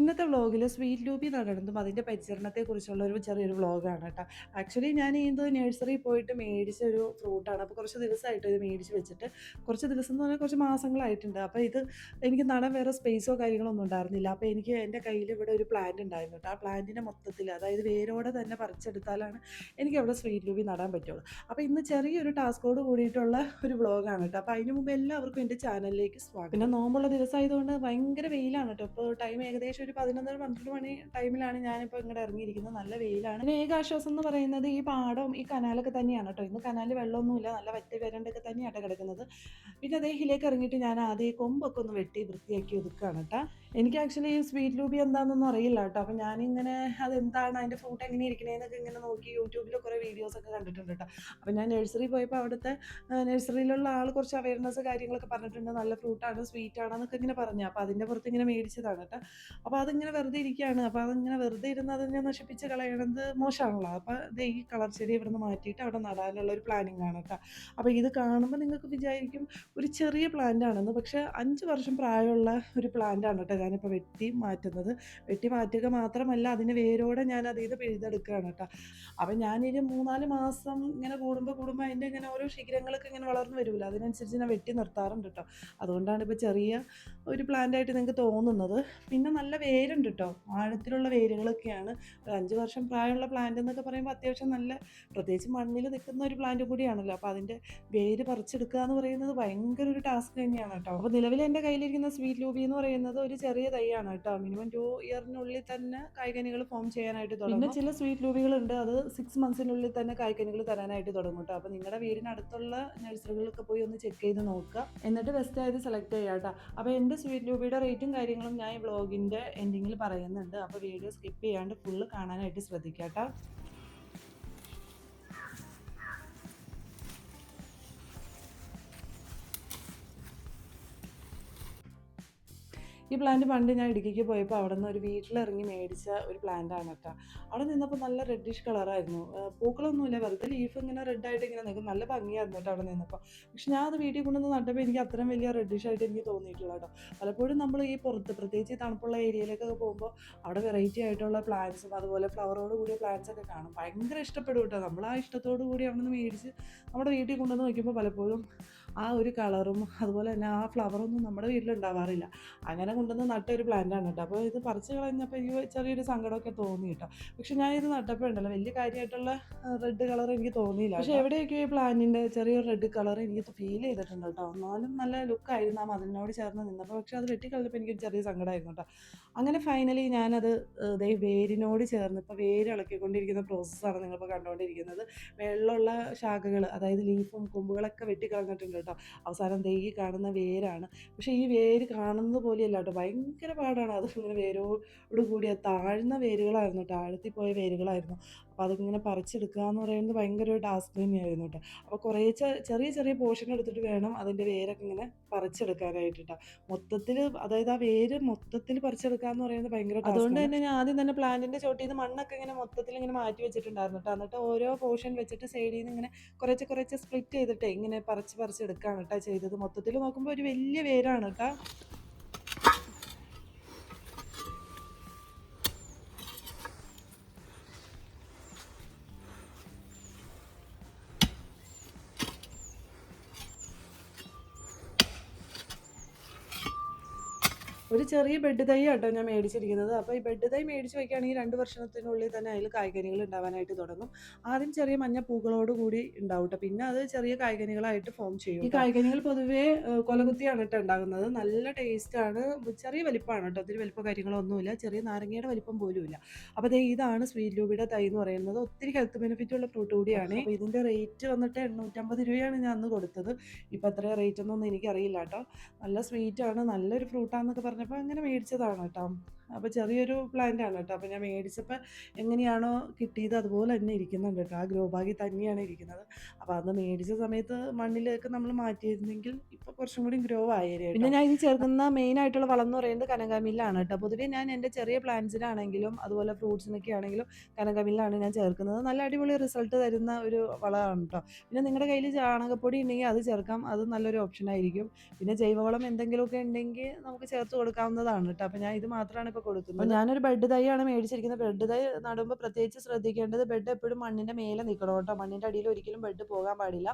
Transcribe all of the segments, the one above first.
ഇന്നത്തെ വ്ളോഗിൽ സ്വീറ്റ് ലൂബി നടന്നതും അതിൻ്റെ പരിചരണത്തെക്കുറിച്ചുള്ള ഒരു ചെറിയൊരു വ്ളോഗാണ് കേട്ടോ. ആക്ച്വലി ഞാൻ ഇത് നഴ്സറിയിൽ പോയിട്ട് മേടിച്ച ഒരു ഫ്രൂട്ടാണ്. അപ്പോൾ കുറച്ച് ദിവസമായിട്ട് ഇത് മേടിച്ച് വെച്ചിട്ട്, കുറച്ച് ദിവസം എന്ന് പറഞ്ഞാൽ കുറച്ച് മാസങ്ങളായിട്ടുണ്ട്. അപ്പോൾ ഇത് എനിക്ക് നടാൻ വേറെ സ്പേസോ കാര്യങ്ങളോ ഒന്നും ഉണ്ടായിരുന്നില്ല. അപ്പോൾ എനിക്ക് എൻ്റെ കയ്യിൽ ഇവിടെ ഒരു പ്ലാന്റ് ഉണ്ടായിരുന്നു കേട്ടോ. ആ പ്ലാന്റിനെ മൊത്തത്തിൽ, അതായത് വേരോടെ തന്നെ പറിച്ചെടുത്താലാണ് എനിക്ക് അവിടെ സ്വീറ്റ് ലൂബി നടാൻ പറ്റുള്ളൂ. അപ്പോൾ ഇന്ന് ചെറിയൊരു ടാസ്കോട് കൂടിയിട്ടുള്ള ഒരു വ്ളോഗാണ് കേട്ടോ. അപ്പോൾ അതിന് മുമ്പ് എല്ലാവർക്കും എൻ്റെ ചാനലിലേക്ക് സ്വാഗതം. പിന്നെ നോമ്പുള്ള ദിവസമായതുകൊണ്ട് ഭയങ്കര വെയിലാണ് കേട്ടോ. ഇപ്പോൾ ടൈം ഏകദേശം ഒരു 11-12 മണി ടൈമിലാണ് ഞാനിപ്പോൾ ഇങ്ങോട്ട് ഇറങ്ങിയിരിക്കുന്നത്. നല്ല വെയിലാണ്. പിന്നെ ഏക ആശ്വാസം എന്ന് പറയുന്നത് ഈ പാടവും ഈ കനാലൊക്കെ തന്നെയാണ് കേട്ടോ. ഇന്ന് കനാലിൽ വെള്ളമൊന്നുമില്ല, നല്ല വറ്റി വരണ്ടൊക്കെ തന്നെയാണ് കിടക്കുന്നത്. പിന്നെ അദ്ദേഹത്തിലേക്ക് ഇറങ്ങിയിട്ട് ഞാൻ ആദ്യം കൊമ്പൊക്കെ ഒന്ന് വെട്ടി വൃത്തിയാക്കി ഒതുക്കുകയാണ് കേട്ടോ. എനിക്ക് ആക്ച്വലി ഈ സ്വീറ്റ് ലൂബി എന്താണെന്നൊന്നും അറിയില്ല കേട്ടോ. അപ്പം ഞാനിങ്ങനെ അതെന്താണ്, അതിൻ്റെ ഫ്രൂട്ട് എങ്ങനെ ഇരിക്കണേന്നൊക്കെ ഇങ്ങനെ നോക്കി യൂട്യൂബിൽ കുറേ വീഡിയോസൊക്കെ കണ്ടിട്ടുണ്ട് കേട്ടോ. അപ്പം ഞാൻ നഴ്സറി പോയപ്പോൾ അവിടുത്തെ നഴ്സറിയിലുള്ള ആൾ കുറച്ച് അവയർനെസ് കാര്യങ്ങളൊക്കെ പറഞ്ഞിട്ടുണ്ട്. നല്ല ഫ്രൂട്ടാണ്, സ്വീറ്റ് ആണെന്നൊക്കെ ഇങ്ങനെ പറഞ്ഞു. അപ്പോൾ അതിൻ്റെ പുറത്ത് ഇങ്ങനെ മേടിച്ചതാണ് കേട്ടോ. അപ്പോൾ അതിങ്ങനെ വെറുതെ ഇരിക്കുകയാണ്. അപ്പോൾ അതിങ്ങനെ വെറുതെ ഇരുന്ന് അതിനെ നശിപ്പിച്ച് കളയണത് മോശമാണല്ലോ. അപ്പോൾ ഇത് ഈ കളർ ചെടി ഇവിടെ നിന്ന് മാറ്റിയിട്ട് അവിടെ നടാനുള്ള ഒരു പ്ലാനിങ് ആണ് കേട്ടോ. അപ്പോൾ ഇത് കാണുമ്പോൾ നിങ്ങൾക്ക് വിചാരിക്കും ഒരു ചെറിയ പ്ലാന്റ് ആണെന്ന്. പക്ഷേ 5 വർഷം പ്രായമുള്ള ഒരു പ്ലാന്റ് ആണ് കേട്ടോ ഞാനിപ്പോൾ വെട്ടി മാറ്റുന്നത്. വെട്ടി മാറ്റുക മാത്രമല്ല, അതിന് വേരോടെ ഞാൻ അതിൽ നിന്ന് പിഴുതെടുക്കുകയാണ് കേട്ടോ. അപ്പം ഞാനൊരു 3-4 മാസം ഇങ്ങനെ കൂടുമ്പോൾ അതിൻ്റെ ഇങ്ങനെ ഓരോ ശിഖരങ്ങളൊക്കെ ഇങ്ങനെ വളർന്നു വരുമല്ലോ, അതിനനുസരിച്ച് ഞാൻ വെട്ടി നിർത്താറുണ്ട് കേട്ടോ. അതുകൊണ്ടാണ് ഇപ്പോൾ ചെറിയ ഒരു പ്ലാന്റായിട്ട് നിങ്ങൾക്ക് തോന്നുന്നത്. പിന്നെ നല്ല വേരുണ്ട് കേട്ടോ, ആഴത്തിലുള്ള വേരുകളൊക്കെയാണ്. ഒരു 5 വർഷം പ്രായമുള്ള പ്ലാന്റ് എന്നൊക്കെ പറയുമ്പോൾ അത്യാവശ്യം നല്ല, പ്രത്യേകിച്ച് മണ്ണിൽ നിൽക്കുന്ന ഒരു പ്ലാന്റ് കൂടിയാണല്ലോ. അപ്പോൾ അതിൻ്റെ വേര് പറിച്ചെടുക്കുക എന്ന് പറയുന്നത് ഭയങ്കര ഒരു ടാസ്ക് തന്നെയാണ് കേട്ടോ. അപ്പോൾ നിലവിൽ എൻ്റെ കയ്യിലിരിക്കുന്ന സ്വീറ്റ് ലൂബി എന്ന് പറയുന്നത് ഒരു ചെറിയ തൈയാണ് കേട്ടോ. മിനിമം 2 ഇയറിനുള്ളിൽ തന്നെ കായ്കനികൾ ഫോം ചെയ്യാനായിട്ട് തുടങ്ങും. പിന്നെ ചില സ്വീറ്റ് ലൂബികളുണ്ട്, അത് 6 മന്ത്സിനുള്ളിൽ തന്നെ കായ്കനികൾ തരാനായിട്ട് തുടങ്ങും കേട്ടോ. അപ്പോൾ നിങ്ങളുടെ വീടിനടുത്തുള്ള നഴ്സറികളിലൊക്കെ പോയി ഒന്ന് ചെക്ക് ചെയ്ത് നോക്കുക, എന്നിട്ട് ബെസ്റ്റ് ആയത് സെലക്ട് ചെയ്യുക കേട്ടോ. അപ്പോൾ എൻ്റെ സ്വീറ്റ് ലൂബിയുടെ റേറ്റും കാര്യങ്ങളും ഞാൻ ഈ വ്ളോഗിൻ്റെ എൻഡിങ്ങിൽ പറയുന്നുണ്ട്. അപ്പോൾ വീഡിയോ സ്കിപ്പ് ചെയ്യാണ്ട് ഫുള്ള് കാണാനായിട്ട് ശ്രദ്ധിക്കുക കേട്ടോ. ഈ പ്ലാന്റ് പണ്ട് ഞാൻ ഇടുക്കിക്ക് പോയപ്പോൾ അവിടെ നിന്ന് ഒരു വീട്ടിലിറങ്ങി മേടിച്ച ഒരു പ്ലാന്റാണ് കേട്ടോ. അവിടെ നിന്നപ്പോൾ നല്ല റെഡിഷ് കളറായിരുന്നു. പൂക്കളൊന്നുമില്ല, വെറുതെ ലീഫ് ഇങ്ങനെ റെഡായിട്ട് ഇങ്ങനെ നിൽക്കും. നല്ല ഭംഗിയായിരുന്നു കേട്ടോ അവിടെ നിന്നപ്പോൾ. പക്ഷെ ഞാൻ അത് വീട്ടിൽ കൊണ്ടുവന്ന് നട്ടപ്പോൾ എനിക്ക് അത്രയും വലിയ റെഡിഷായിട്ട് എനിക്ക് തോന്നിയിട്ടില്ല കേട്ടോ. പലപ്പോഴും നമ്മൾ ഈ പുറത്ത്, പ്രത്യേകിച്ച് ഈ തണുപ്പുള്ള ഏരിയയിലേക്കൊക്കെ പോകുമ്പോൾ അവിടെ വെറൈറ്റി ആയിട്ടുള്ള പ്ലാന്റ്സും അതുപോലെ ഫ്ലവറോട് കൂടിയ പ്ലാന്റ്സ് ഒക്കെ കാണും. ഭയങ്കര ഇഷ്ടപ്പെടും കേട്ടോ. നമ്മൾ ആ ഇഷ്ടത്തോടു കൂടി അവിടെ നിന്ന് മേടിച്ച് നമ്മുടെ വീട്ടിൽ കൊണ്ടുവന്ന് നോക്കുമ്പോൾ പലപ്പോഴും ആ ഒരു കളറും അതുപോലെ തന്നെ ആ ഫ്ലവറൊന്നും നമ്മുടെ വീട്ടിലുണ്ടാവാറില്ല. അങ്ങനെ കൊണ്ടുവന്ന് നട്ടൊരു പ്ലാന്റാണ് കേട്ടോ. അപ്പോൾ ഇത് പറിച്ച് കളഞ്ഞപ്പോൾ എനിക്ക് ചെറിയൊരു സങ്കടമൊക്കെ തോന്നി കേട്ടോ. പക്ഷെ ഞാൻ ഇത് നട്ടപ്പോൾ ഉണ്ടല്ലോ, വലിയ കാര്യമായിട്ടുള്ള റെഡ് കളർ എനിക്ക് തോന്നിയില്ല. പക്ഷെ എവിടെയൊക്കെ ഈ പ്ലാന്റിൻ്റെ ചെറിയൊരു റെഡ് കളർ എനിക്ക് ഫീൽ ചെയ്തിട്ടുണ്ട് കേട്ടോ. എന്നാലും നല്ല ലുക്കായിരുന്നു ആ മതിലിനോട് ചേർന്ന് നിന്നപ്പോൾ. പക്ഷെ അത് വെട്ടിക്കളഞ്ഞപ്പോൾ എനിക്കൊരു ചെറിയ സങ്കടമായിരുന്നു കേട്ടോ. അങ്ങനെ ഫൈനലി ഞാനത് വേരിനോട് ചേർന്ന്, ഇപ്പോൾ വേര് ഇളക്കിക്കൊണ്ടിരിക്കുന്ന പ്രോസസ്സാണ് നിങ്ങളിപ്പോൾ കണ്ടുകൊണ്ടിരിക്കുന്നത്. വെള്ളമുള്ള ശാഖകൾ, അതായത് ലീഫും കൊമ്പുകളൊക്കെ വെട്ടിക്കളഞ്ഞിട്ടുണ്ട് കേട്ടോ. അവസാനം ഈ കാണുന്ന വേരാണ്. പക്ഷേ ഈ വേര് കാണുന്നത് പോലെയല്ല കേട്ടോ, ഭയങ്കര പാടാണ്. അത് ഇങ്ങനെ വേരോട് കൂടിയ താഴ്ന്ന വേരുകളായിരുന്നു കേട്ടോ, ആഴത്തിൽ പോയ വേരുകളായിരുന്നു. അപ്പോൾ അതിങ്ങനെ പറിച്ചെടുക്കുക എന്ന് പറയുന്നത് ഭയങ്കര ഒരു ടാസ്ക് തന്നെയായിരുന്നു കേട്ടോ. അപ്പോൾ കുറേ ചെറിയ ചെറിയ പോർഷൻ എടുത്തിട്ട് വേണം അതിൻ്റെ വേരൊക്കെ ഇങ്ങനെ പറിച്ചെടുക്കാനായിട്ട് കേട്ടോ. മൊത്തത്തിൽ, അതായത് ആ വേര് മൊത്തത്തിൽ പറിച്ചെടുക്കുക എന്ന് പറയുന്നത് ഭയങ്കര ടാസ്ക്. അതുകൊണ്ട് തന്നെ ഞാൻ ആദ്യം തന്നെ പ്ലാന്റിൻ്റെ ചോട്ടിൽ നിന്ന് മണ്ണൊക്കെ ഇങ്ങനെ മൊത്തത്തിൽ ഇങ്ങനെ മാറ്റി വെച്ചിട്ടുണ്ടായിരുന്നു കേട്ടോ. എന്നിട്ട് ഓരോ പോർഷൻ വെച്ചിട്ട് സൈഡിൽ നിന്ന് ഇങ്ങനെ കുറച്ച് സ്പ്ലിറ്റ് ചെയ്തിട്ട് ഇങ്ങനെ പറിച്ചെടുക്കുകയാണ് കേട്ടോ ചെയ്തത്. മൊത്തത്തിൽ നോക്കുമ്പോൾ ഒരു വലിയ വേരാണ് കേട്ടോ. ഒരു ചെറിയ ബെഡ് തൈ കേട്ടോ ഞാൻ മേടിച്ചിരിക്കുന്നത്. അപ്പോൾ ഈ ബെഡ് തൈ മേടിച്ച് വയ്ക്കുകയാണെങ്കിൽ 2 വർഷത്തിനുള്ളിൽ തന്നെ അതിൽ കായ്കനികൾ ഉണ്ടാവാനായിട്ട് തുടങ്ങും. ആദ്യം ചെറിയ മഞ്ഞ പൂക്കളോട് കൂടി ഉണ്ടാവും കേട്ടോ. പിന്നെ അത് ചെറിയ കായ്കനികളായിട്ട് ഫോം ചെയ്യും. ഈ കായ്കനികൾ പൊതുവേ കൊലകുത്തിയാണ് കേട്ടോ ഉണ്ടാകുന്നത്. നല്ല ടേസ്റ്റാണ്. ചെറിയ വലിപ്പമാണ് കേട്ടോ, ഒത്തിരി വലിപ്പ കാര്യങ്ങളൊന്നുമില്ല. ചെറിയ നാരങ്ങയുടെ വലിപ്പം പോലും ഇല്ല. അപ്പോൾ ഇതാണ് സ്വീറ്റ് ലൂബിയുടെ തൈ എന്ന് പറയുന്നത്. ഒത്തിരി ഹെൽത്ത് ബെനിഫിറ്റ് ഉള്ള ഫ്രൂട്ട് കൂടിയാണ്. അപ്പോൾ ഇതിൻ്റെ റേറ്റ് വന്നിട്ട് 850 രൂപയാണ് ഞാൻ അന്ന് കൊടുത്തത്. ഇപ്പോൾ എത്ര റേറ്റ് ഒന്നും എനിക്കറിയില്ല കേട്ടോ. നല്ല സ്വീറ്റാണ്, നല്ലൊരു ഫ്രൂട്ടാന്നൊക്കെ പറഞ്ഞപ്പോൾ അങ്ങനെ മേടിച്ചതാണ് കേട്ടോ. അപ്പോൾ ചെറിയൊരു പ്ലാന്റാണ് കേട്ടോ. അപ്പോൾ ഞാൻ മേടിച്ചപ്പോൾ എങ്ങനെയാണോ കിട്ടിയത് അതുപോലെ തന്നെ ഇരിക്കുന്നുണ്ട് കേട്ടോ. ആ ഗ്രോ ബാഗിൽ തന്നെയാണ് ഇരിക്കുന്നത്. അപ്പോൾ അന്ന് മേടിച്ച സമയത്ത് മണ്ണിലേക്ക് നമ്മൾ മാറ്റിയിരുന്നെങ്കിൽ ഇപ്പോൾ കുറച്ചും കൂടി ഗ്രോ ആയേനെ. പിന്നെ ഞാൻ ഇത് ചേർക്കുന്ന മെയിൻ ആയിട്ടുള്ള വളം എന്ന് പറയുന്നത് കനകാമില്ലാണ് കേട്ടോ. പൊതുവേ ഞാൻ എൻ്റെ ചെറിയ പ്ലാന്റ്സിനാണെങ്കിലും അതുപോലെ ഫ്രൂട്ട്സിനൊക്കെ ആണെങ്കിലും കനകാമില്ലാണ് ഞാൻ ചേർക്കുന്നത്. നല്ല അടിപൊളി റിസൾട്ട് തരുന്ന ഒരു വളമാണ് കേട്ടോ. പിന്നെ നിങ്ങളുടെ കയ്യിൽ ചാണകപ്പൊടി ഉണ്ടെങ്കിൽ അത് ചേർക്കാം, അത് നല്ലൊരു ഓപ്ഷൻ ആയിരിക്കും. പിന്നെ ജൈവവളം എന്തെങ്കിലുമൊക്കെ ഉണ്ടെങ്കിൽ നമുക്ക് ചേർത്ത് കൊടുക്കാവുന്നതാണ് കേട്ടോ. അപ്പോൾ ഞാൻ ഇത് മാത്രമാണ് ഇപ്പോൾ കൊടുക്കുന്നത്. ഞാനൊരു ബെഡ് തൈയാണ് മേടിച്ചിരിക്കുന്നത്. ബെഡ് തൈ നടുമ്പോൾ പ്രത്യേകിച്ച് ശ്രദ്ധിക്കേണ്ടത് ബെഡ് എപ്പോഴും മണ്ണിൻ്റെ മേലെ നിൽക്കണം കേട്ടോ. മണ്ണിൻ്റെ അടിയിൽ ഒരിക്കലും ബെഡ് പോകാൻ പാടില്ല.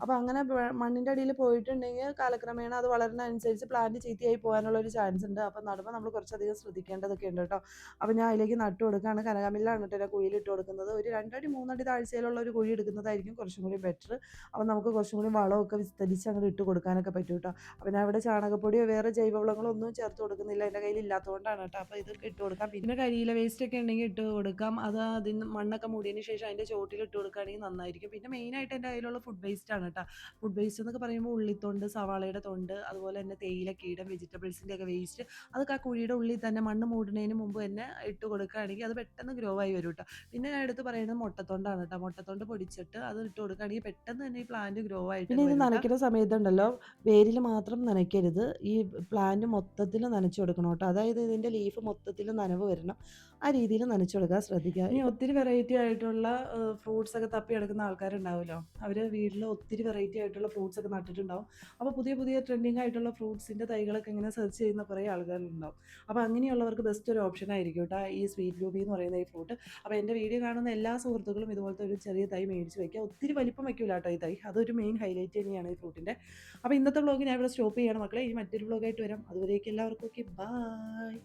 അപ്പോൾ അങ്ങനെ മണ്ണിൻ്റെ അടിയിൽ പോയിട്ടുണ്ടെങ്കിൽ കാലക്രമേണ അത് വളരുന്നതനുസരിച്ച് പ്ലാന്റ് ചീത്തയായി പോകാനുള്ള ഒരു ചാൻസ് ഉണ്ട്. അപ്പോൾ നടുമ്പോൾ നമ്മൾ കുറച്ചധികം ശ്രദ്ധിക്കേണ്ടതൊക്കെ ഉണ്ട് കേട്ടോ. അപ്പോൾ ഞാൻ അതിലേക്ക് നട്ടു കൊടുക്കുകയാണ്. കനകാമില്ലാണ് കേട്ടോ ഞാൻ കുഴിയിലിട്ട് കൊടുക്കുന്നത്. ഒരു 2 അടി 3 അടി താഴ്ചയിലുള്ള ഒരു കുഴി എടുക്കുന്നതായിരിക്കും കുറച്ചും കൂടി ബെറ്റർ. അപ്പോൾ നമുക്ക് കുറച്ചും കൂടി വളമൊക്കെ വിസ്തരിച്ച് അങ്ങോട്ട് ഇട്ട് കൊടുക്കാനൊക്കെ പറ്റും കേട്ടോ. അപ്പോൾ ഞാൻ ഇവിടെ ചാണകപ്പൊടിയോ വേറെ ജൈവവളങ്ങളോ ഒന്നും ചേർത്ത് കൊടുക്കുന്നില്ല. എൻ്റെ കയ്യിൽ ഇല്ലാത്തതുകൊണ്ടാണ് കേട്ടോ. അപ്പോൾ ഇതൊക്കെ ഇട്ട് കൊടുക്കാം. പിന്നെ കരിയില വേസ്റ്റ് ഒക്കെ ഉണ്ടെങ്കിൽ ഇട്ട് കൊടുക്കാം. അത് അതിന് മണ്ണൊക്കെ മൂടിയതിന് ശേഷം അതിൻ്റെ ചോട്ടിൽ ഇട്ട് കൊടുക്കുകയാണെങ്കിൽ നന്നായിരിക്കും. പിന്നെ മെയിനായിട്ട് എൻ്റെ കയ്യിലുള്ള ഫുഡ് വേസ്റ്റ് ആണ് കേട്ടോ. ഫുഡ് വേസ്റ്റ് എന്നൊക്കെ പറയുമ്പോൾ ഉള്ളിത്തൊണ്ട്, സവാളയുടെ തൊണ്ട്, അതുപോലെ തന്നെ തേയില കീടം, വെജിറ്റബിൾസിൻ്റെ ഒക്കെ വേസ്റ്റ്, അതൊക്കെ ആ കുഴിയുടെ ഉള്ളിൽ തന്നെ മണ്ണ് മൂടുന്നതിന് മുമ്പ് തന്നെ ഇട്ട് കൊടുക്കുകയാണെങ്കിൽ അത് പെട്ടെന്ന് ഗ്രോ ആയി വരും കേട്ടോ. പിന്നെ ഞാൻ എടുത്ത് പറയുന്നത് മുട്ടത്തൊണ്ടാണ് കേട്ടോ. മുട്ടത്തൊണ്ട് പൊടിച്ചിട്ട് അത് ഇട്ട് കൊടുക്കുകയാണെങ്കിൽ പെട്ടെന്ന് തന്നെ ഈ പ്ലാന്റ് ഗ്രോ ആയിട്ട് പിന്നെ ഇത് വരും ട്ടോ. നനയ്ക്കുന്ന സമയത്തുണ്ടല്ലോ വേരിൽ മാത്രം നനയ്ക്കരുത്. ഈ പ്ലാന്റ് മൊത്തത്തിൽ നനച്ചു കൊടുക്കണം കേട്ടോ. അതായത് ഇതിൻ്റെ ലീഫ് മൊത്തത്തിൽ നനവ് വരണം. ആ രീതിയിൽ നനച്ചു കൊടുക്കാൻ ശ്രദ്ധിക്കുക. ഇനി ഒത്തിരി വെറൈറ്റി ആയിട്ടുള്ള ഫ്രൂട്ട്സ് ഒക്കെ തപ്പി എടുക്കുന്ന ആൾക്കാരുണ്ടാവുമല്ലോ. അവർ വീട്ടിൽ ഒത്തിരി വെറൈറ്റി ആയിട്ടുള്ള ഫ്രൂട്ട്സ് ഒക്കെ നട്ടിട്ടുണ്ടാവും. അപ്പോൾ പുതിയ പുതിയ ട്രെൻഡിങ് ആയിട്ടുള്ള ഫ്രൂട്ട്സിൻ്റെ തൈകളൊക്കെ ഇങ്ങനെ സെർച്ച് ചെയ്യുന്ന കുറേ ആൾക്കാരുണ്ടാവും. അപ്പോൾ അങ്ങനെയുള്ളവർക്ക് ബെസ്റ്റ് ഒരു ഓപ്ഷൻ ആയിരിക്കും കേട്ടോ ഈ സ്വീറ്റ് ലൂബി എന്ന് പറയുന്ന ഈ ഫ്രൂട്ട്. അപ്പോൾ എൻ്റെ വീഡിയോ കാണുന്ന എല്ലാ സുഹൃത്തുക്കളും ഇതുപോലത്തെ ഒരു ചെറിയ തൈ മേടിച്ച് വയ്ക്കുക. ഒത്തിരി വലിപ്പം വയ്ക്കില്ല കേട്ടോ ഈ തൈ. അതൊരു മെയിൻ ഹൈലൈറ്റ് തന്നെയാണ് ഈ ഫ്രൂട്ടിൻ്റെ. അപ്പോൾ ഇന്നത്തെ വ്ളോഗ് ഞാൻ ഇവിടെ സ്റ്റോപ്പ് ചെയ്യണം മക്കളെ. ഇനി മറ്റൊരു വ്ളോഗായിട്ട് വരാം. അതുവരേക്കും എല്ലാവർക്കും ഓക്കെ ബൈ.